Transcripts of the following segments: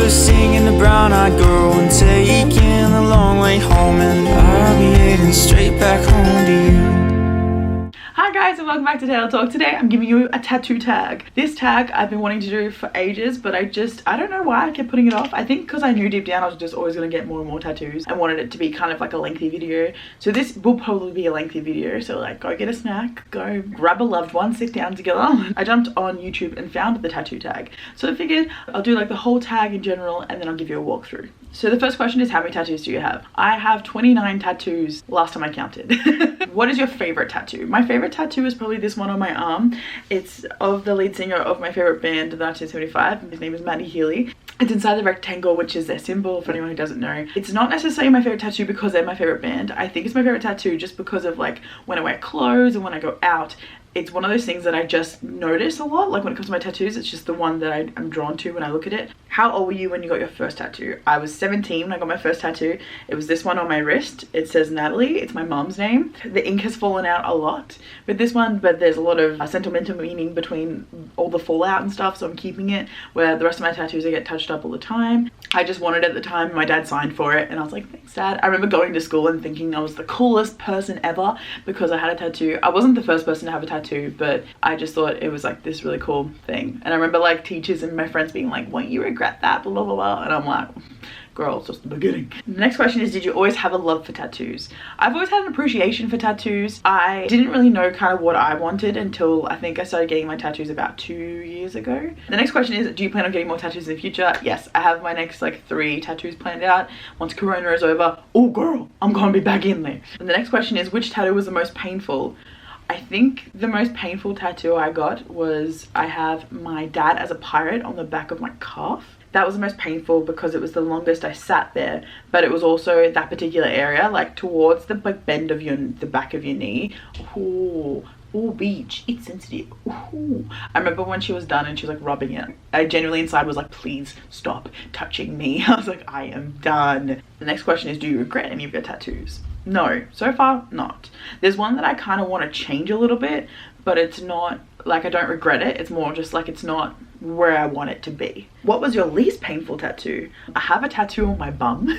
was singing the brown-eyed girl and taking the long way home, and I'll be heading straight back home to you. Hi guys and welcome back to TaylahTalk. Today I'm giving you a tattoo tag. This tag I've been wanting to do for ages, but I don't know why I kept putting it off. I think because I knew deep down I was just always going to get more and more tattoos. I wanted it to be kind of like a lengthy video. So this will probably be a lengthy video. So like go get a snack, go grab a loved one, sit down together. I jumped on YouTube and found the tattoo tag. So I figured I'll do like the whole tag in general and then I'll give you a walkthrough. So the first question is, how many tattoos do you have? I have 29 tattoos last time I counted. What is your favorite tattoo? My favorite tattoo is probably this one on my arm. It's of the lead singer of my favorite band, 1975. His name is Matty Healy. It's inside the rectangle, which is their symbol, for anyone who doesn't know. It's not necessarily my favorite tattoo because they're my favorite band. I think it's my favorite tattoo just because of like when I wear clothes and when I go out. It's one of those things that I just notice a lot. Like when it comes to my tattoos, it's just the one that I'm drawn to when I look at it. How old were you when you got your first tattoo? I was 17 when I got my first tattoo. It was this one on my wrist. It says Natalie. It's my mom's name. The ink has fallen out a lot with this one, but there's a lot of sentimental meaning between all the fallout and stuff, so I'm keeping it. Where the rest of my tattoos, I get touched up all the time. I just wanted it at the time. My dad signed for it and I was like, thanks Dad. I remember going to school and thinking I was the coolest person ever because I had a tattoo. I wasn't the first person to have a tattoo, but I just thought it was like this really cool thing. And I remember like teachers and my friends being like, won't you regret that, blah blah blah, and I'm like, girl, it's just the beginning. The next question is, did you always have a love for tattoos? I've always had an appreciation for tattoos. I didn't really know kind of what I wanted until I think I started getting my tattoos about 2 years ago. The next question is, do you plan on getting more tattoos in the future? Yes, I have my next like 3 tattoos planned out. Once Corona is over, oh girl, I'm gonna be back in there. And the next question is, which tattoo was the most painful? I think the most painful tattoo I got was, I have my dad as a pirate on the back of my calf. That was the most painful because it was the longest I sat there, but it was also that particular area, like towards the like bend of the back of your knee. Ooh, beach, it's sensitive. Ooh. I remember when she was done and she was like rubbing it, I genuinely inside was like, please stop touching me. I was like, I am done. The next question is, do you regret any of your tattoos? No, so far not. There's one that I kind of want to change a little bit, but it's not like I don't regret it. It's more just like it's not where I want it to be. What was your least painful tattoo? I have a tattoo on my bum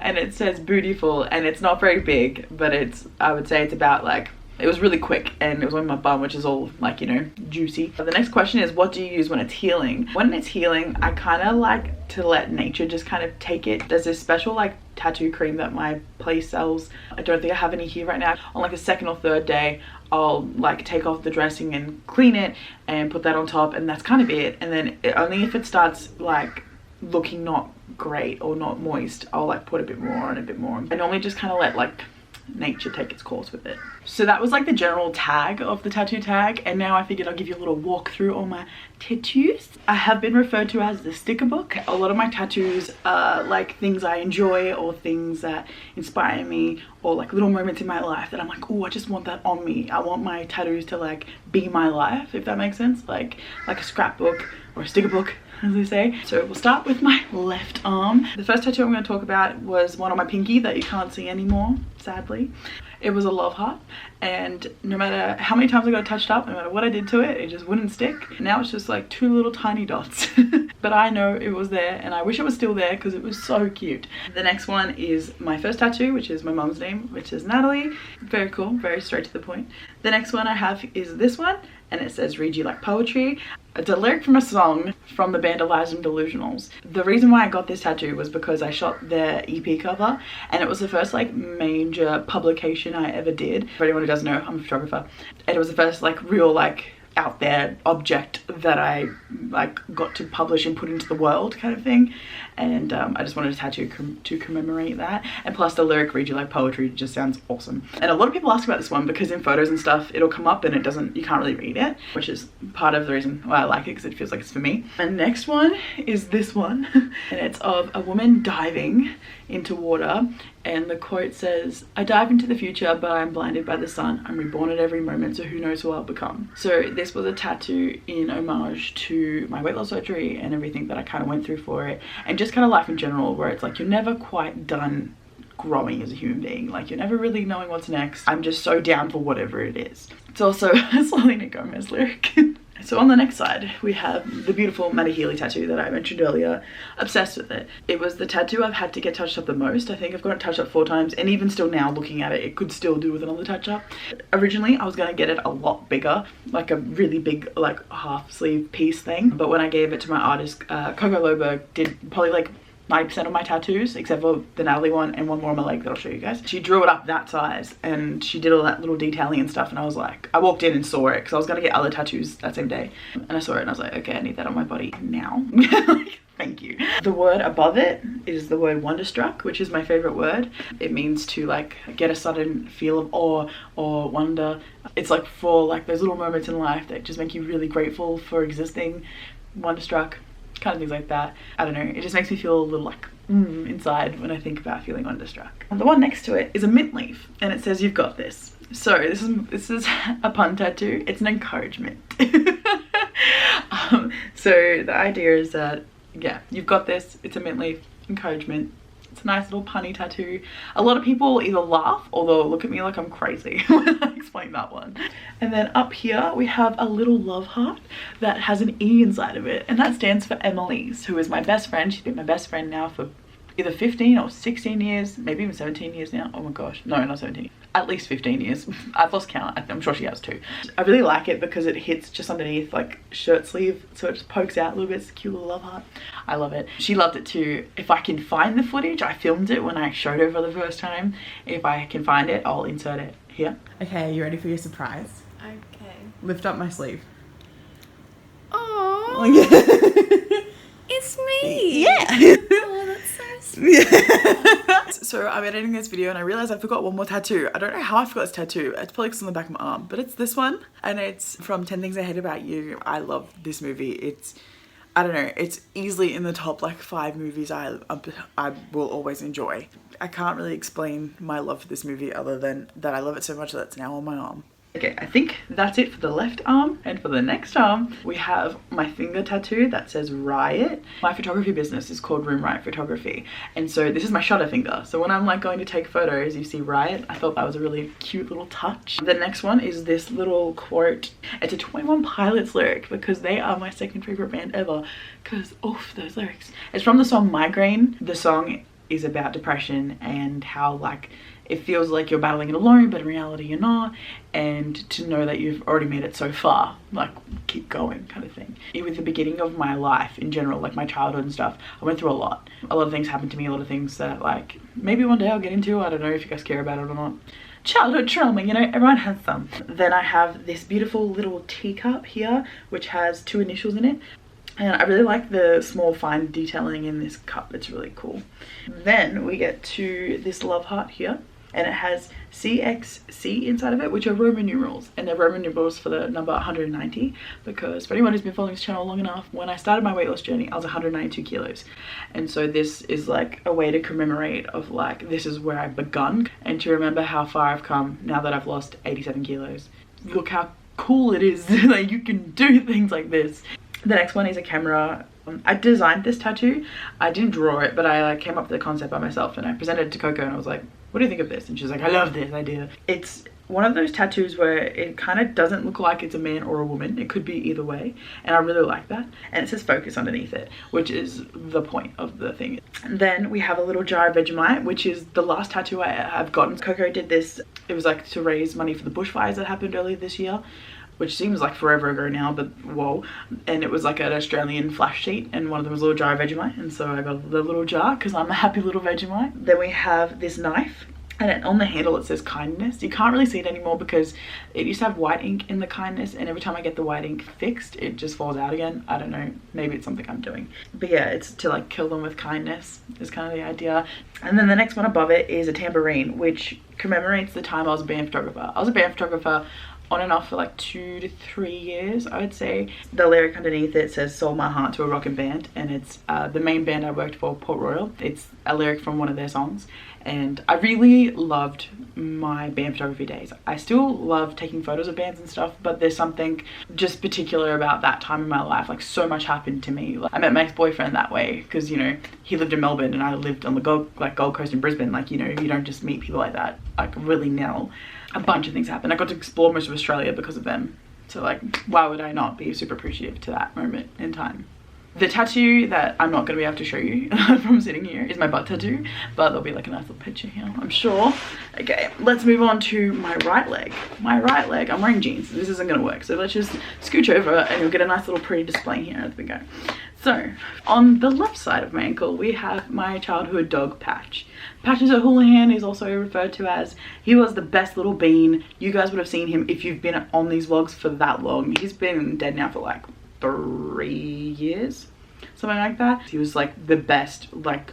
and it says beautiful, and it's not very big, but I would say it's about like, it was really quick and it was on my bum, which is all like, you know, juicy. The next question is, what do you use when it's healing? When it's healing, I kind of like to let nature just kind of take it. There's this special like tattoo cream that my place sells. I don't think I have any here right now. On like a 2nd or 3rd day, I'll like take off the dressing and clean it and put that on top, and that's kind of it. And then only if it starts like looking not great or not moist, I'll like put a bit more and a bit more. I normally just kind of let like nature take its course with it. So that was like the general tag of the tattoo tag, and now I figured I'll give you a little walkthrough on my tattoos. I have been referred to as the sticker book. A lot of my tattoos are like things I enjoy or things that inspire me, or like little moments in my life that I'm like, oh, I just want that on me. I want my tattoos to like be my life, if that makes sense, like a scrapbook or a sticker book, as they say. So we'll start with my left arm. The first tattoo I'm going to talk about was one on my pinky that you can't see anymore, sadly. It was a love heart, and no matter how many times I got touched up, no matter what I did to it, it just wouldn't stick. Now it's just like 2 little tiny dots. But I know it was there and I wish it was still there because it was so cute. The next one is my first tattoo, which is my mom's name, which is Natalie. Very cool, very straight to the point. The next one I have is this one, and it says, read you like poetry. It's a lyric from a song from the band Eliza and Delusionals. The reason why I got this tattoo was because I shot their EP cover, and it was the first like major publication I ever did. For anyone who doesn't know, I'm a photographer, and it was the first like real like out there object that I like got to publish and put into the world kind of thing. And I just wanted a tattoo to commemorate that. And plus the lyric, read you like poetry, just sounds awesome. And a lot of people ask about this one because in photos and stuff it'll come up and you can't really read it, which is part of the reason why I like it, because it feels like it's for me. And next one is this one and it's of a woman diving into water, and the quote says, I dive into the future but I'm blinded by the sun. I'm reborn at every moment, so who knows who I'll become. So this was a tattoo in homage to my weight loss surgery and everything that I kind of went through for it, and just kind of life in general, where it's like you're never quite done growing as a human being. Like you're never really knowing what's next. I'm just so down for whatever it is. It's also a Selena Gomez lyric. So on the next side, we have the beautiful Maddie Healy tattoo that I mentioned earlier. Obsessed with it. It was the tattoo I've had to get touched up the most. I think I've got it touched up 4 times, and even still now looking at it, it could still do with another touch up. Originally, I was going to get it a lot bigger, like a really big, like half sleeve piece thing. But when I gave it to my artist, Coco Loberg did probably like 90% of my tattoos, except for the Natalie one and one more on my leg that I'll show you guys. She drew it up that size and she did all that little detailing and stuff, and I was like, I walked in and saw it because I was gonna get other tattoos that same day, and I saw it and I was like, okay, I need that on my body now. Thank you. The word above it is the word wonderstruck, which is my favorite word. It means to like get a sudden feel of awe or wonder. It's like for like those little moments in life that just make you really grateful for existing. Wonderstruck, kind of things like that. I don't know, it just makes me feel a little like inside when I think about feeling wonderstruck. And the one next to it is a mint leaf, and it says, "You've got this." So this is a pun tattoo. It's an encouragement. So the idea is that, yeah, you've got this. It's a mint leaf, encouragement. It's a nice little punny tattoo. A lot of people either laugh or they'll look at me like I'm crazy when I explain that one. And then up here we have a little love heart that has an E inside of it, and that stands for Emily's, who is my best friend. She's been my best friend now for either 15 or 16 years, maybe even 17 years now. Oh my gosh, no, not 17. At least 15 years. I've lost count. I'm sure she has too. I really like it because it hits just underneath like shirt sleeve, so it just pokes out a little bit. It's a cute little love heart. I love it. She loved it too. If I can find the footage, I filmed it when I showed her for the first time. If I can find it, I'll insert it here. Okay, you ready for your surprise? Okay. Lift up my sleeve. Oh, it's me. Yeah. Oh, that's so sweet. So I'm editing this video and I realized I forgot one more tattoo. I don't know how I forgot this tattoo. It's probably on the back of my arm, but it's this one, and it's from 10 Things I Hate About You. I love this movie. It's, I don't know, it's easily in the top like 5 movies I will always enjoy. I can't really explain my love for this movie other than that I love it so much that it's now on my arm. Okay, I think that's it for the left arm, and for the next arm we have my finger tattoo that says Riot. My photography business is called Room Riot Photography, and so this is my shutter finger. So when I'm like going to take photos, you see Riot. I thought that was a really cute little touch. The next one is this little quote. It's a 21 Pilots lyric because they are my second favorite band ever, because oof, those lyrics. It's from the song Migraine. The song is about depression and how like it feels like you're battling it alone, but in reality you're not, and to know that you've already made it so far, like keep going kind of thing. With the beginning of my life in general, like my childhood and stuff, I went through a lot of things happened to me, a lot of things that like maybe one day I'll get into. I don't know if you guys care about it or not. Childhood trauma, you know, everyone has some. Then I have this beautiful little teacup here which has 2 initials in it. And I really like the small fine detailing in this cup. It's really cool. Then we get to this love heart here, and it has CXC inside of it, which are Roman numerals, and they're Roman numerals for the number 190, because for anyone who's been following this channel long enough, when I started my weight loss journey I was 192 kilos, and so this is like a way to commemorate of like this is where I've begun, and to remember how far I've come now that I've lost 87 kilos. Look how cool it is that you can do things like this. The next one is a camera. I designed this tattoo. I didn't draw it, but I like came up with the concept by myself, and I presented it to Coco and I was like, what do you think of this? And she's like, I love this idea. It's one of those tattoos where it kind of doesn't look like it's a man or a woman. It could be either way, and I really like that. And it says focus underneath it, which is the point of the thing. And then we have a little jar of Vegemite, which is the last tattoo I've gotten. Coco did this. It was like to raise money for the bushfires that happened earlier this year, which seems like forever ago now, but whoa. And it was like an Australian flash sheet, and one of them was a little jar of Vegemite, and so I got the little jar because I'm a happy little Vegemite. Then we have this knife, and on the handle it says kindness. You can't really see it anymore because it used to have white ink in the kindness, and every time I get the white ink fixed it just falls out again. I don't know, maybe it's something I'm doing, but yeah, it's to like kill them with kindness is kind of the idea. And then the next one above it is a tambourine, which commemorates the time I was a band photographer. I was a band photographer on and off for like 2 to 3 years, I would say. The lyric underneath it says sold my heart to a rockin' band, and it's the main band I worked for, Port Royal. It's a lyric from one of their songs, and I really loved my band photography days. I still love taking photos of bands and stuff, but there's something just particular about that time in my life. Like so much happened to me. Like, I met my ex-boyfriend that way because, you know, he lived in Melbourne and I lived on the Gold Coast in Brisbane. Like, you know, you don't just meet people like that like willy-nilly. A bunch of things happened. I got to explore most of Australia because of them. So like, why would I not be super appreciative to that moment in time? The tattoo that I'm not going to be able to show you from sitting here is my butt tattoo, but there'll be like a nice little picture here, I'm sure. Okay, let's move on to my right leg. My right leg, I'm wearing jeans, so this isn't going to work. So let's just scooch over and you'll get a nice little pretty display here as we go. So, on the left side of my ankle, we have my childhood dog, Patch. Patch O'Houlihan is also referred to as. He was the best little bean. You guys would have seen him if you've been on these vlogs for that long. He's been dead now for like 3 years, something like that. He was like the best like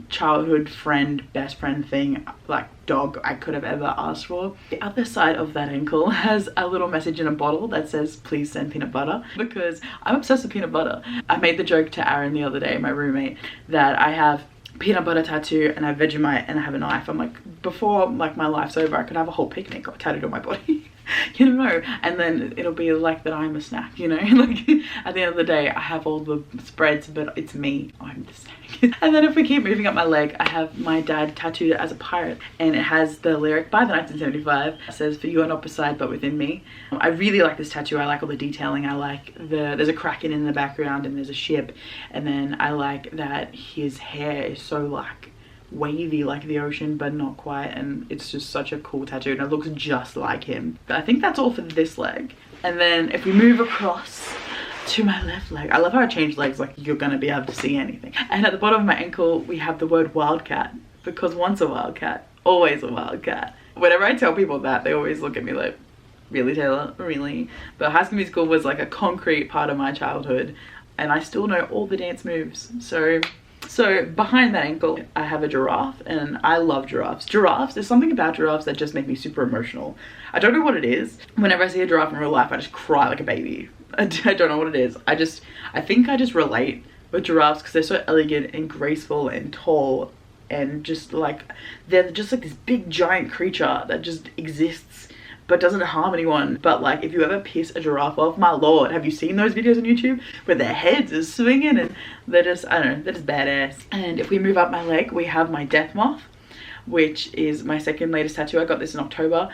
childhood friend, best friend thing, like dog I could have ever asked for. The other side of that ankle has a little message in a bottle that says please send peanut butter, because I'm obsessed with peanut butter. I made the joke to Aaron the other day, my roommate, that I have peanut butter tattoo and I have Vegemite and I have a knife. I'm like, before like my life's over, I could have a whole picnic tattooed on my body. You know, and then it'll be like that I'm a snack, you know. Like at the end of the day, I have all the spreads, but it's me, I'm the snack. And then if we keep moving up my leg, I have my dad tattooed as a pirate, and it has the lyric by the 1975. It says, for you are not beside but within me. I really like this tattoo. I like all the detailing. I like there's a kraken in the background and there's a ship, and then I like that his hair is so like wavy like the ocean, but not quite, and it's just such a cool tattoo and it looks just like him. But I think that's all for this leg. And then if we move across to my left leg, I love how I change legs like you're gonna be able to see anything. And at the bottom of my ankle we have the word wildcat, because once a wildcat, always a wildcat. Whenever I tell people that, they always look at me like, really, Taylah? Really? But High School Musical was like a concrete part of my childhood, and I still know all the dance moves. So behind that ankle, I have a giraffe, and I love giraffes. There's something about giraffes that just make me super emotional. I don't know what it is. Whenever I see a giraffe in real life, I just cry like a baby. I don't know what it is. I think I just relate with giraffes because they're so elegant and graceful and tall, and just like, they're just like this big giant creature that just exists but doesn't harm anyone. But like, if you ever piss a giraffe off, my lord, have you seen those videos on YouTube where their heads are swinging and they're just, I don't know, they're just badass. And if we move up my leg, we have my death moth, which is my second latest tattoo. I got this in October.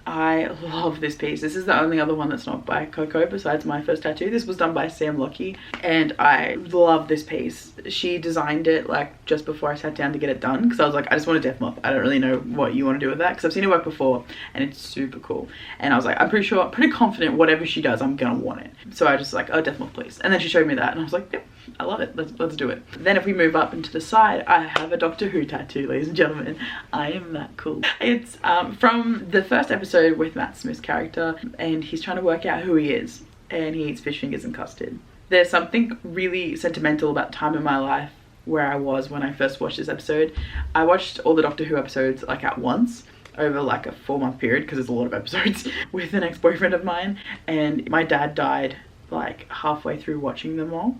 I love this piece. This is the only other one that's not by Coco besides my first tattoo. This was done by Sam Lockie, and I love this piece. She designed it like just before I sat down to get it done, because I was like, I just want a death moth. I don't really know what you want to do with that, because I've seen her work before and it's super cool. And I was like, I'm pretty confident whatever she does, I'm gonna want it. So I just like, oh, death moth please. And then she showed me that and I was like, yep, I love it. Let's do it. Then if we move up into the side, I have a Doctor Who tattoo, ladies and gentlemen. I am that cool. It's from the first episode with Matt Smith's character, and he's trying to work out who he is, and he eats fish fingers and custard. There's something really sentimental about the time in my life where I was when I first watched this episode. I watched all the Doctor Who episodes like at once over like a 4-month period, because there's a lot of episodes, with an ex-boyfriend of mine, and my dad died like halfway through watching them all.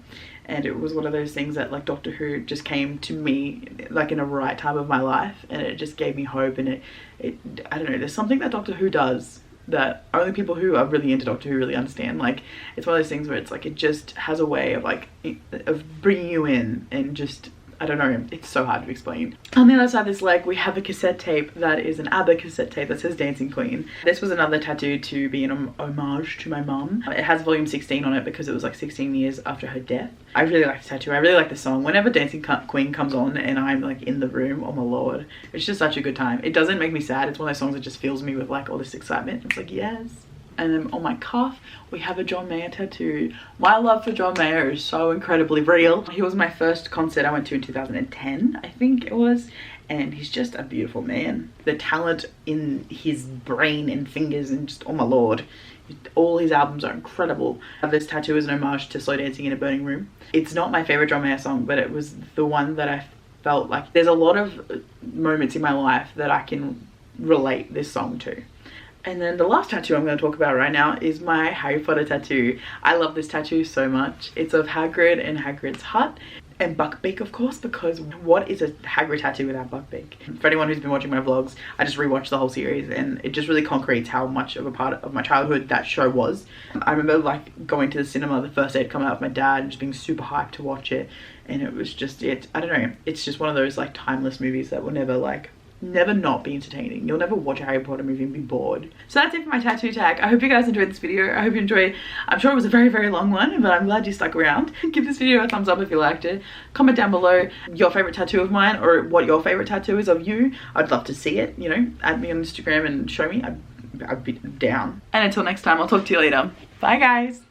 And it was one of those things that like Doctor Who just came to me like in a right time of my life, and it just gave me hope. And it I don't know, there's something that Doctor Who does that only people who are really into Doctor Who really understand. Like, it's one of those things where it's like, it just has a way of like of bringing you in, and just, I don't know, it's so hard to explain. On the other side of this leg, we have a cassette tape that is an ABBA cassette tape that says Dancing Queen. This was another tattoo to be an homage to my mum. It has volume 16 on it because it was like 16 years after her death. I really like the tattoo. I really like the song. Whenever Dancing Queen comes on and I'm like in the room, oh my lord, it's just such a good time. It doesn't make me sad. It's one of those songs that just fills me with like all this excitement. It's like, yes. And then on my cuff, we have a John Mayer tattoo. My love for John Mayer is so incredibly real. He was my first concert I went to in 2010, I think it was. And he's just a beautiful man. The talent in his brain and fingers, and just, oh my lord. All his albums are incredible. This tattoo is an homage to Slow Dancing in a Burning Room. It's not my favorite John Mayer song, but it was the one that I felt like, there's a lot of moments in my life that I can relate this song to. And then the last tattoo I'm going to talk about right now is my Harry Potter tattoo. I love this tattoo so much. It's of Hagrid and Hagrid's hut, and Buckbeak, of course, because what is a Hagrid tattoo without Buckbeak? For anyone who's been watching my vlogs, I just rewatched the whole series, and it just really concretes how much of a part of my childhood that show was. I remember like going to the cinema the first day it come out with my dad and just being super hyped to watch it, and it was just, I don't know, it's just one of those like timeless movies that will never like never not be entertaining. You'll never watch a Harry Potter movie and be bored. So that's it for my tattoo tag. I hope you guys enjoyed this video. I hope you enjoyed. I'm sure it was a very, very long one, but I'm glad you stuck around. Give this video a thumbs up if you liked it. Comment down below your favorite tattoo of mine, or what your favorite tattoo is of you. I'd love to see it. You know, add me on Instagram and show me. I'd be down. And until next time, I'll talk to you later. Bye guys.